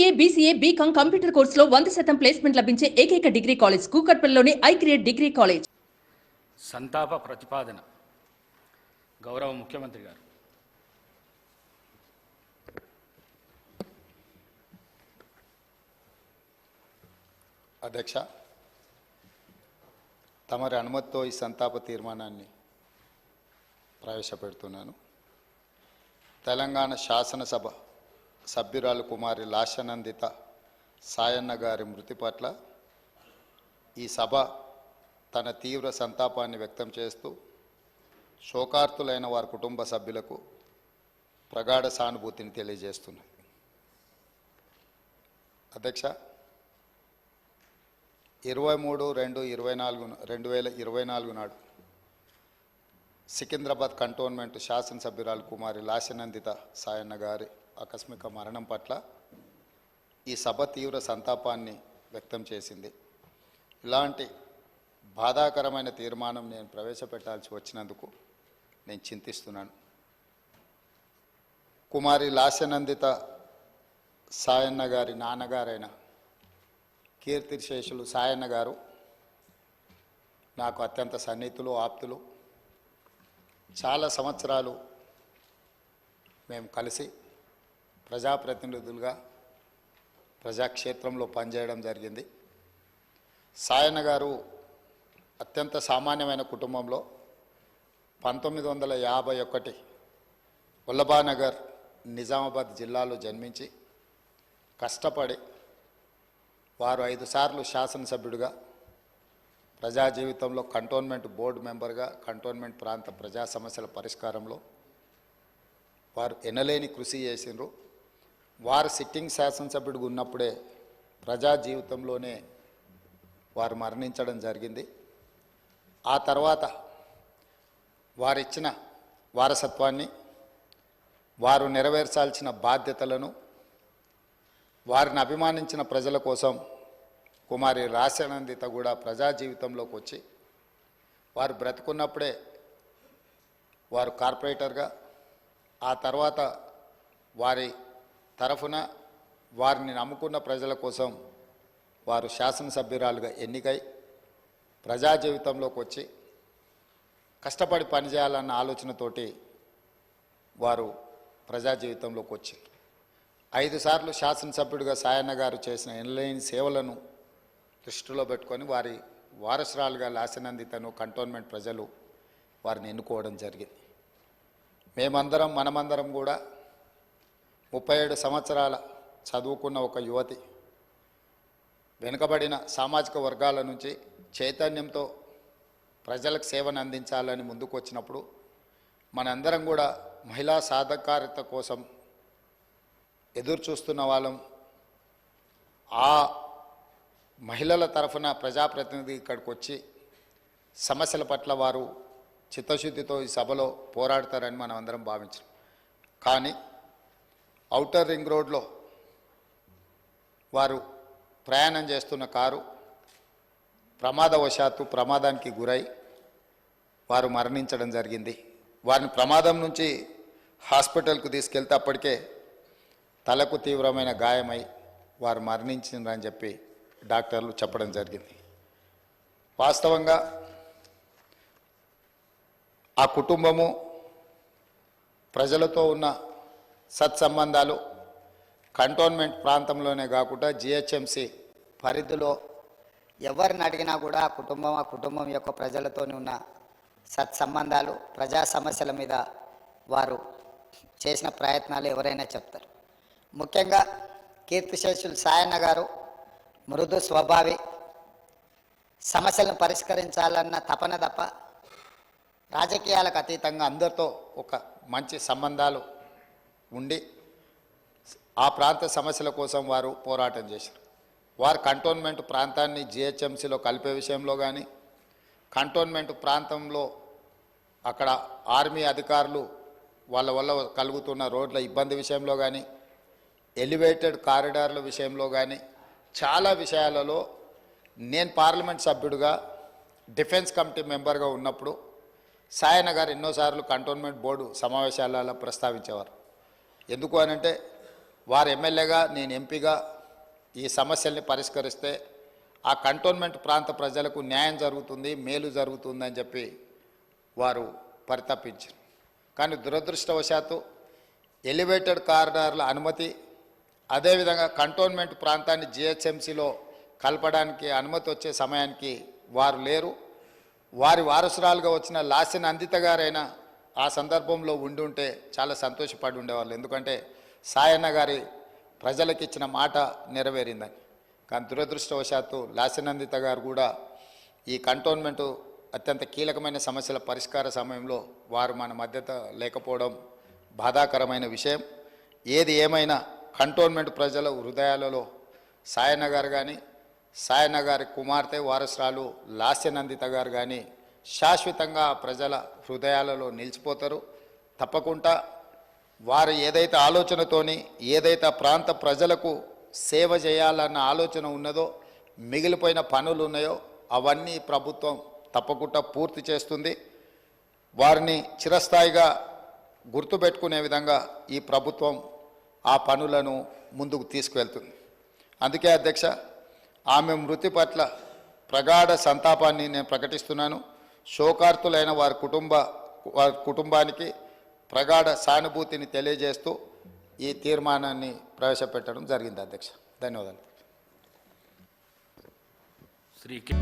MCA, BCA, BCom computer కోర్సులో 100% placement లభించే ఏకైక డిగ్రీ కాలేజ్ కూకట్పల్లిలోని ఐక్రియేట్ డిగ్రీ కాలేజ్. సంతాప ప్రతిపాదన గౌరవ ముఖ్యమంత్రి గారు. అధ్యక్ష, తమరి అనుమతితో ఈ సంతాప తీర్మానాన్ని ప్రవేశపెడుతున్నాను. తెలంగాణ శాసనసభ సభ్యురాలు కుమారి లాస్యనందిత సాయన్న గారి మృతి పట్ల ఈ సభ తన తీవ్ర సంతాపాన్ని వ్యక్తం చేస్తూ శోకార్తులైన వారి కుటుంబ సభ్యులకు ప్రగాఢ సానుభూతిని తెలియజేస్తున్నది. అధ్యక్ష, 23/2/2024 నాడు సికింద్రాబాద్ కంటోన్మెంట్ శాసనసభ్యురాలు కుమారి లాస్యనందిత సాయన్న గారి ఆకస్మిక మరణం పట్ల ఈ సభ తీవ్ర సంతాపాన్ని వ్యక్తం చేసింది. ఇలాంటి బాధాకరమైన తీర్మానం నేను ప్రవేశపెట్టాల్సి వచ్చినందుకు నేను చింతిస్తున్నాను. కుమారి లాస్యనందిత సాయన్న గారి నాన్నగారైన కీర్తిశేషులు సాయన్న గారు నాకు అత్యంత సన్నిహితులు, ఆప్తులు. చాలా సంవత్సరాలు మేము కలిసి ప్రజాప్రతినిధులుగా ప్రజాక్షేత్రంలో పనిచేయడం జరిగింది. సాయన్న గారు అత్యంత సామాన్యమైన కుటుంబంలో 1951 వల్లభానగర్ నిజామాబాద్ జిల్లాలో జన్మించి కష్టపడి వారు 5 సార్లు శాసనసభ్యుడిగా, ప్రజా జీవితంలో కంటోన్మెంట్ బోర్డు మెంబర్గా, కంటోన్మెంట్ ప్రాంత ప్రజా సమస్యల పరిష్కారంలో వారు ఎనలేని కృషి చేసినారు. వారు సిట్టింగ్ శాసనసభ్యుడిగా ఉన్నప్పుడే ప్రజా జీవితంలోనే వారు మరణించడం జరిగింది. ఆ తర్వాత వారిచ్చిన వారసత్వాన్ని, వారు నెరవేర్చాల్సిన బాధ్యతలను, వారిని అభిమానించిన ప్రజల కోసం కుమారి లాస్యనందిత కూడా ప్రజా జీవితంలోకి వచ్చి వారు బ్రతుకున్నప్పుడే వారు కార్పొరేటర్గా, ఆ తర్వాత వారి తరఫున వారిని నమ్ముకున్న ప్రజల కోసం వారు శాసనసభ్యురాలుగా ఎన్నికై ప్రజా జీవితంలోకి వచ్చి కష్టపడి పనిచేయాలన్న ఆలోచనతోటి వారు ప్రజా జీవితంలోకి వచ్చి 5 సార్లు శాసనసభ్యుడిగా సాయన్న గారు చేసిన ఎనలేని సేవలను దృష్టిలో పెట్టుకొని వారి వారసురాలుగా లాస్యనందితను కంటోన్మెంట్ ప్రజలు వారిని ఎన్నుకోవడం జరిగింది. మనమందరం కూడా 37 సంవత్సరాల చదువుకున్న ఒక యువతి, వెనుకబడిన సామాజిక వర్గాల నుంచి చైతన్యంతో ప్రజలకు సేవను అందించాలని ముందుకు వచ్చినప్పుడు మనందరం కూడా మహిళా సాధికారత కోసం ఎదురు చూస్తున్న వాళ్ళం. ఆ మహిళల తరఫున ప్రజాప్రతినిధి ఇక్కడికి వచ్చి సమస్యల పట్ల వారు చిత్తశుద్ధితో ఈ సభలో పోరాడతారని మనం అందరం భావించాం. కానీ ఔటర్ రింగ్ రోడ్లో వారు ప్రయాణం చేస్తున్న కారు ప్రమాదానికి గురై వారు మరణించడం జరిగింది. వారిని ప్రమాదం నుంచి హాస్పిటల్కు తీసుకెళ్తే అప్పటికే తలకు తీవ్రమైన గాయమై వారు మరణించిందని చెప్పి డాక్టర్లు చెప్పడం జరిగింది. వాస్తవంగా ఆ కుటుంబము ప్రజలతో ఉన్న సత్సంబంధాలు కంటోన్మెంట్ ప్రాంతంలోనే కాకుండా జిహెచ్ఎంసి పరిధిలో ఎవరిని అడిగినా కూడా ఆ కుటుంబం యొక్క ప్రజలతోనే ఉన్న సత్సంబంధాలు, ప్రజా సమస్యల మీద వారు చేసిన ప్రయత్నాలు ఎవరైనా చెప్తారు. ముఖ్యంగా కీర్తిశేషులు సాయన్న గారు మృదు స్వభావి, సమస్యలను పరిష్కరించాలన్న తపన తప్ప రాజకీయాలకు అతీతంగా అందరితో ఒక మంచి సంబంధాలు ఉండి ఆ ప్రాంత సమస్యల కోసం వారు పోరాటం చేశారు. వారు కంటోన్మెంట్ ప్రాంతాన్ని జిహెచ్ఎంసీలో కలిపే విషయంలో కానీ, కంటోన్మెంట్ ప్రాంతంలో అక్కడ ఆర్మీ అధికారులు వాళ్ళ వల్ల కలుగుతున్న రోడ్ల ఇబ్బంది విషయంలో కానీ, ఎలివేటెడ్ కారిడార్ల విషయంలో కానీ చాలా విషయాలలో నేను పార్లమెంట్ సభ్యుడిగా డిఫెన్స్ కమిటీ మెంబర్గా ఉన్నప్పుడు సాయన్న గారు ఎన్నోసార్లు కంటోన్మెంట్ బోర్డు సమావేశాలలో ప్రస్తావించేవారు. ఎందుకు అనంటే వారు ఎమ్మెల్యేగా, నేను ఎంపీగా ఈ సమస్యల్ని పరిష్కరిస్తే ఆ కంటోన్మెంట్ ప్రాంత ప్రజలకు న్యాయం జరుగుతుంది, మేలు జరుగుతుందని చెప్పి వారు పరితపించారు. కానీ దురదృష్టవశాత్తు ఎలివేటెడ్ కారిడార్ల అనుమతి, అదేవిధంగా కంటోన్మెంట్ ప్రాంతాన్ని జిహెచ్ఎంసీలో కలపడానికి అనుమతి వచ్చే సమయానికి వారు లేరు. వారి వారసురాలుగా వచ్చిన లాసిన్ అందిత గారైనా ఆ సందర్భంలో ఉండి ఉంటే చాలా సంతోషపడి ఉండేవాళ్ళు. ఎందుకంటే సాయన్న గారి ప్రజలకు ఇచ్చిన మాట నెరవేరిందని. కానీ దురదృష్టవశాత్తు లాసినందిత గారు కూడా ఈ కంటోన్మెంటు అత్యంత కీలకమైన సమస్యల పరిష్కార సమయంలో వారు మన మధ్యత లేకపోవడం బాధాకరమైన విషయం. ఏది ఏమైనా కంటోన్మెంట్ ప్రజల హృదయాలలో సాయన్న గారు కానీ, సాయన్న గారి కుమార్తె వారసురాలు లాస్యనందిత గారు కానీ శాశ్వతంగా ప్రజల హృదయాలలో నిలిచిపోతారు. తప్పకుండా వారు ఏదైతే ఆలోచనతోని, ఏదైతే ప్రాంత ప్రజలకు సేవ చేయాలన్న ఆలోచన ఉన్నదో, మిగిలిపోయిన పనులు ఉన్నాయో అవన్నీ ప్రభుత్వం తప్పకుండా పూర్తి చేస్తుంది. వారిని చిరస్థాయిగా గుర్తుపెట్టుకునే విధంగా ఈ ప్రభుత్వం ఆ పనులను ముందుకు తీసుకువెళ్తుంది. అందుకే అధ్యక్ష, ఆమె మృతి పట్ల ప్రగాఢ సంతాపాన్ని నేను ప్రకటిస్తున్నాను. శోకార్తులైన వారి కుటుంబానికి ప్రగాఢ సానుభూతిని తెలియజేస్తూ ఈ తీర్మానాన్ని ప్రవేశపెట్టడం జరిగింది అధ్యక్ష. ధన్యవాదాలు. శ్రీ కె